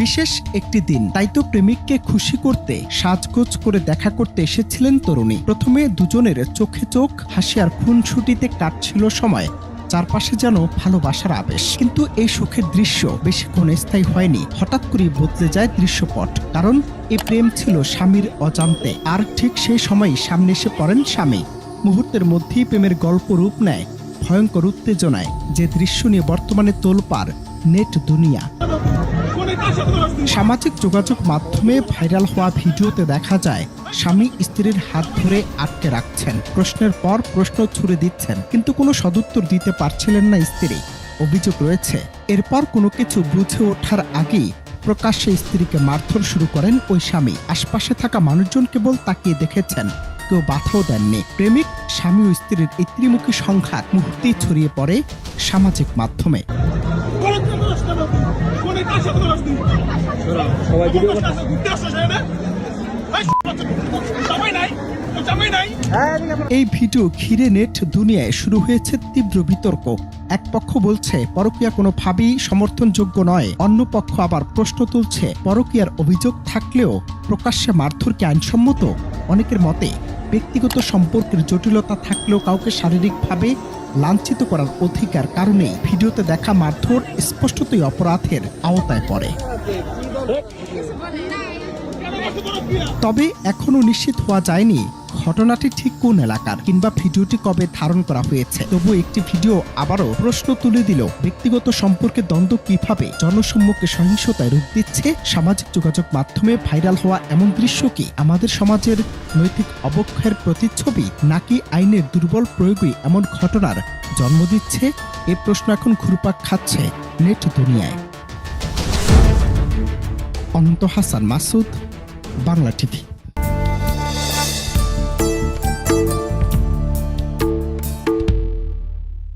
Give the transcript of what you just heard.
বিশেষ একটি দিন, তাই তো প্রেমিককে খুশি করতে সাজগোজ করে দেখা করতে এসেছিলেন তরুণী। প্রথমে দুজনের চোখে চোখ, হাসি আর খুনসুটিতে কাটছিল সময়। চারপাশে যেন ভালোবাসার আবেশ। কিন্তু এই সুখের দৃশ্য বেশিক্ষণ স্থায়ী হয়নি। হঠাৎ করেই বদলে যায় দৃশ্যপট। কারণ এই প্রেম ছিল স্বামীর অজান্তে। আর ঠিক সেই সময়ই সামনে এসে পড়েন স্বামী। মুহূর্তের মধ্যেই প্রেমের গল্প রূপ নেয় ভয়ঙ্কর উত্তেজনায়। যে দৃশ্য নিয়ে বর্তমানে তোলপাড় নেট দুনিয়া। সামাজিক যোগাযোগ মাধ্যমে ভাইরাল হওয়া ভিডিওতে দেখা যায় স্বামী স্ত্রীর হাত ধরে আটকে রাখছেন, প্রশ্নের পর প্রশ্ন ছুড়ে দিচ্ছেন, কিন্তু কোনো সদুত্তর দিতে পারছিলেন না স্ত্রী। অভিযোগ রয়েছে এরপর কোনো কিছু বুঝে ওঠার আগেই প্রকাশ্যে স্ত্রীকে মারধর শুরু করেন ওই স্বামী। আশপাশে থাকা মানুষজন কেবল তাকিয়ে দেখেছেন, কেউ বাধাও দেননি। প্রেমিক স্বামী ও স্ত্রীর এই ত্রিমুখী সংঘাত মুহূর্তেই ছড়িয়ে পড়ে সামাজিক মাধ্যমে। এই ভিডিও ঘিরে নেট দুনিয়ায় শুরু হয়েছে তীব্র বিতর্ক। এক পক্ষ বলছে পরকীয়া কোনোভাবেই সমর্থনযোগ্য নয়, অন্য পক্ষ আবার প্রশ্ন তুলছে পরকীয়ার অভিযোগ থাকলেও প্রকাশ্যে মারধর কি আইনসম্মত। অনেকের মতে ব্যক্তিগত সম্পর্কের জটিলতা থাকলেও কাউকে শারীরিকভাবে লাঞ্ছিত করার অধিকার কারণেই ভিডিওতে দেখা মারধর স্পষ্টতই অপরাধের আওতায় পড়ে। তবে এখনো নিশ্চিত হওয়া যায়নি ঘটনাটি ঠিক কোন এলাকার কিংবা ভিডিওটি কবে ধারণ করা হয়েছে। তবু একটি ভিডিও আবারও প্রশ্ন তুলে দিল, ব্যক্তিগত সম্পর্কে দ্বন্দ্ব কিভাবে জনসম্মুখে সহিংসতায় রূপ দিচ্ছে। সামাজিক যোগাযোগ মাধ্যমে ভাইরাল হওয়া এমন দৃশ্য কি আমাদের সমাজের নৈতিক অবক্ষয়ের প্রতিচ্ছবি, নাকি আইনের দুর্বল প্রয়োগই এমন ঘটনার জন্ম দিচ্ছে? এ প্রশ্ন এখন ঘুরপাক খাচ্ছে নেট দুনিয়ায়। অনন্ত হাসান মাসুদ, বাংলা টিভি।